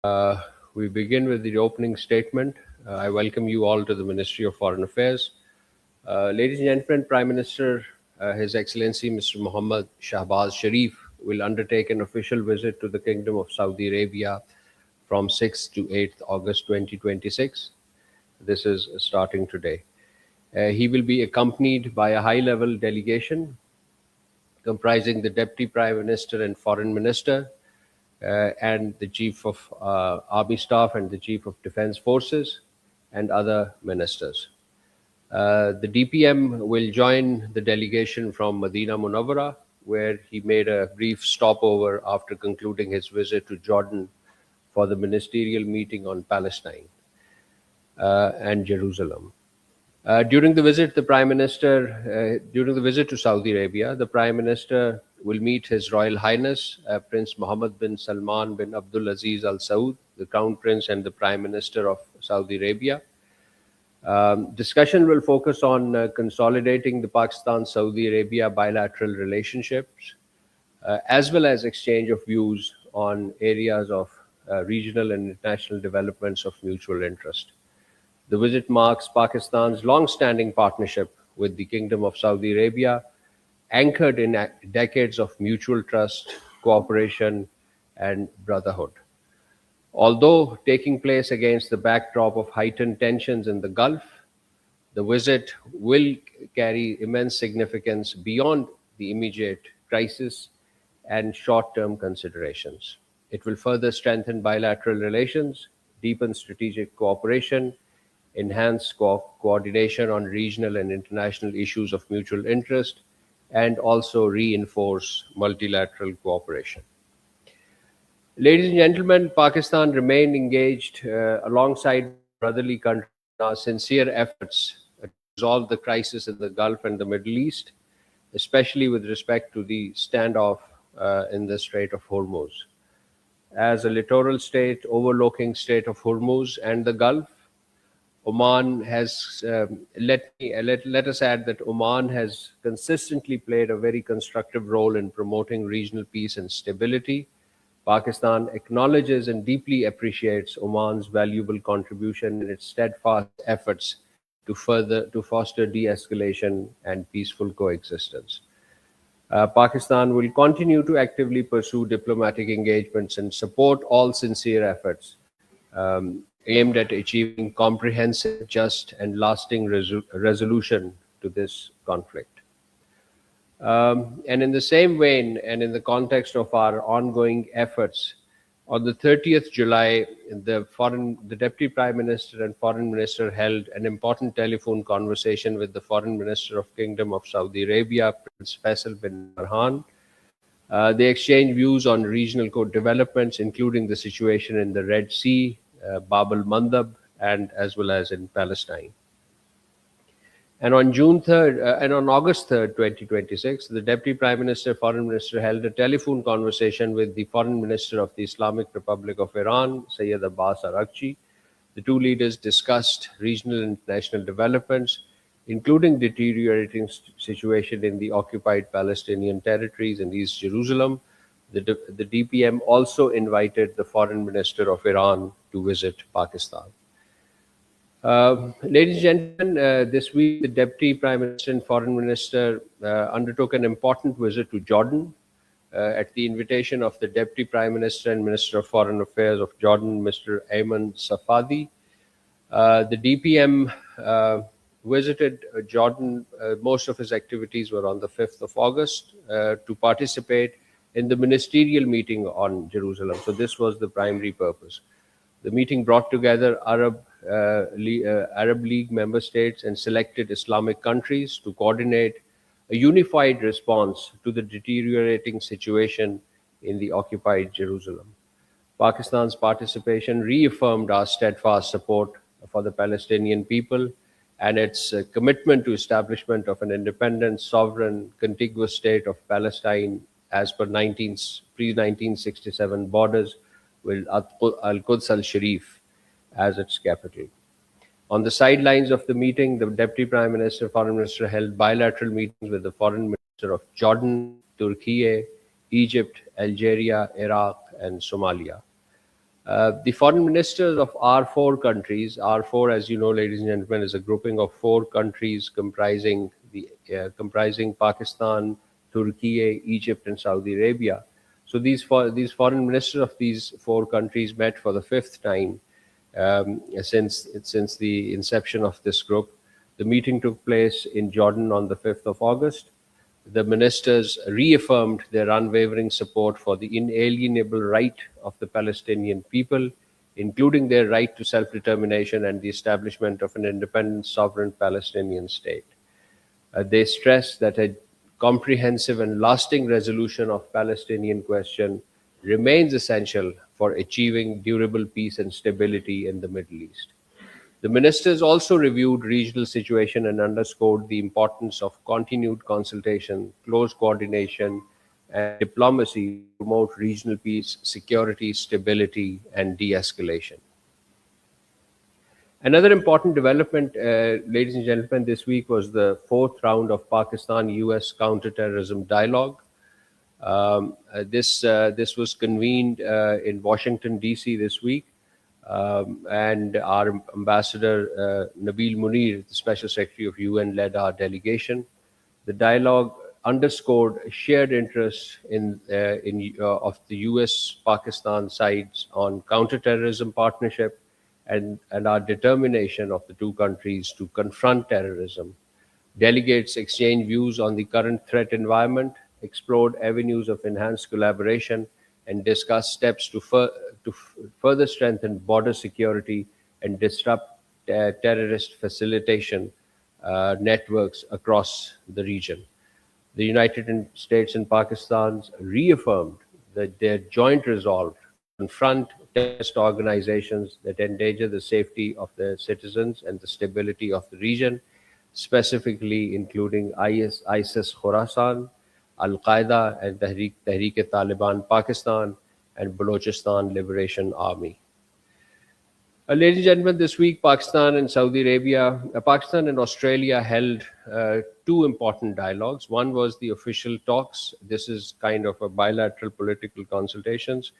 Uh, we begin with the opening statement. I welcome you all to the Ministry of Foreign Affairs. Ladies and gentlemen, Prime Minister, His Excellency Mr. Mohammad Shahbaz Sharif will undertake an official visit to the Kingdom of Saudi Arabia from 6th to 8th August 2026. This is starting today. He will be accompanied by a high-level delegation comprising the Deputy Prime Minister and Foreign Minister, and the Chief of Army Staff and the Chief of Defense Forces and other ministers. The DPM will join the delegation from Medina Munawwara, where he made a brief stopover after concluding his visit to Jordan for the ministerial meeting on Palestine and Jerusalem. During the visit to Saudi Arabia, the Prime Minister will meet His Royal Highness Prince Mohammed bin Salman bin Abdul Aziz Al Saud, the Crown Prince and the Prime Minister of Saudi Arabia. Discussion will focus on consolidating the Pakistan-Saudi Arabia bilateral relationships, as well as exchange of views on areas of regional and international developments of mutual interest. The visit marks Pakistan's long-standing partnership with the Kingdom of Saudi Arabia, anchored in decades of mutual trust, cooperation, and brotherhood. Although taking place against the backdrop of heightened tensions in the Gulf, the visit will carry immense significance beyond the immediate crisis and short-term considerations. It will further strengthen bilateral relations, deepen strategic cooperation, enhance coordination on regional and international issues of mutual interest, and also reinforce multilateral cooperation. Ladies and gentlemen, Pakistan remained engaged alongside brotherly countries in our sincere efforts to resolve the crisis in the Gulf and the Middle East, especially with respect to the standoff in the Strait of Hormuz. As a littoral state overlooking Strait of Hormuz and the Gulf, Oman has, let us add that Oman has consistently played a very constructive role in promoting regional peace and stability. Pakistan acknowledges and deeply appreciates Oman's valuable contribution in its steadfast efforts to foster de-escalation and peaceful coexistence. Pakistan will continue to actively pursue diplomatic engagements and support all sincere efforts aimed at achieving comprehensive, just, and lasting resolution to this conflict. And in the same vein, and in the context of our ongoing efforts, on the 30th July, the Deputy Prime Minister and Foreign Minister held an important telephone conversation with the Foreign Minister of Kingdom of Saudi Arabia, Prince Faisal bin Farhan. They exchanged views on regional developments, including the situation in the Red Sea, Bab al-Mandab, and as well as in Palestine. And on August 3rd, 2026, the Deputy Prime Minister, Foreign Minister held a telephone conversation with the Foreign Minister of the Islamic Republic of Iran, Sayyid Abbas Araghchi. The two leaders discussed regional and international developments, including deteriorating situation in the occupied Palestinian territories in East Jerusalem. The DPM also invited the Foreign Minister of Iran to visit Pakistan. Ladies and gentlemen, this week the Deputy Prime Minister and Foreign Minister undertook an important visit to Jordan at the invitation of the Deputy Prime Minister and Minister of Foreign Affairs of Jordan, Mr. Ayman Safadi. The DPM visited Jordan. Most of his activities were on the 5th of August to participate in the ministerial meeting on Jerusalem. So this was the primary purpose. The meeting brought together Arab League member states and selected Islamic countries to coordinate a unified response to the deteriorating situation in the occupied Jerusalem. Pakistan's participation reaffirmed our steadfast support for the Palestinian people and its commitment to establishment of an independent, sovereign, contiguous state of Palestine as per pre-1967 borders with Al-Quds al-Sharif as its capital. On the sidelines of the meeting, the Deputy Prime Minister, Foreign Minister held bilateral meetings with the Foreign Minister of Jordan, Turkey, Egypt, Algeria, Iraq, and Somalia. The foreign ministers of our four countries, our four, as you know, ladies and gentlemen, is a grouping of four countries comprising Pakistan, Turkey, Egypt, and Saudi Arabia. So these foreign ministers of these four countries met for the fifth time since the inception of this group. The meeting took place in Jordan on the 5th of August. The ministers reaffirmed their unwavering support for the inalienable right of the Palestinian people, including their right to self determination and the establishment of an independent, sovereign Palestinian state. They stressed that a comprehensive and lasting resolution of Palestinian question remains essential for achieving durable peace and stability in the Middle East. The ministers also reviewed regional situation and underscored the importance of continued consultation, close coordination, and diplomacy to promote regional peace, security, stability, and de-escalation. Another important development, ladies and gentlemen, this week was the fourth round of Pakistan-US counterterrorism dialogue. This was convened in Washington D.C. this week, and our ambassador Nabil Munir, the Special Secretary of UN, led our delegation. The dialogue underscored shared interest of the US-Pakistan sides on counterterrorism partnership and our determination of the two countries to confront terrorism. Delegates exchanged views on the current threat environment, explored avenues of enhanced collaboration, and discussed steps to further strengthen border security and disrupt terrorist facilitation networks across the region. The United States and Pakistan reaffirmed their joint resolve to confront terrorist organizations that endanger the safety of their citizens and the stability of the region, specifically including ISIS Khorasan, Al-Qaeda and Tehreek-e-Taliban Pakistan, and Balochistan Liberation Army. Ladies and gentlemen, this week Pakistan and Pakistan and Australia held two important dialogues. One was the official talks. This is kind of a bilateral political consultations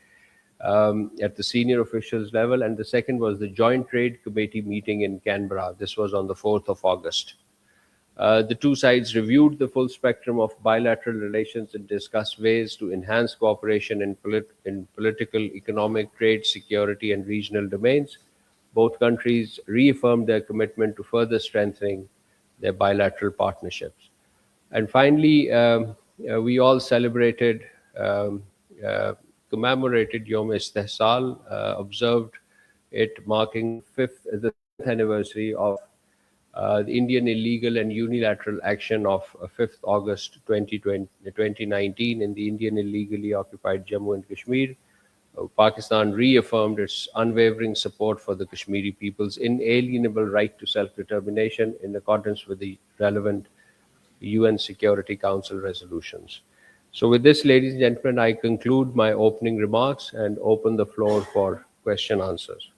at the senior officials level. And the second was the Joint Trade Committee meeting in Canberra. This was on the 4th of August. The two sides reviewed the full spectrum of bilateral relations and discussed ways to enhance cooperation in political, economic, trade, security, and regional domains. Both countries reaffirmed their commitment to further strengthening their bilateral partnerships. And finally, we all commemorated Yom Istihsal, observed it marking the 5th anniversary of the Indian illegal and unilateral action of 5th August 2019 in the Indian illegally occupied Jammu and Kashmir. Pakistan reaffirmed its unwavering support for the Kashmiri people's inalienable right to self-determination in accordance with the relevant UN Security Council resolutions. So with this, ladies and gentlemen, I conclude my opening remarks and open the floor for question answers.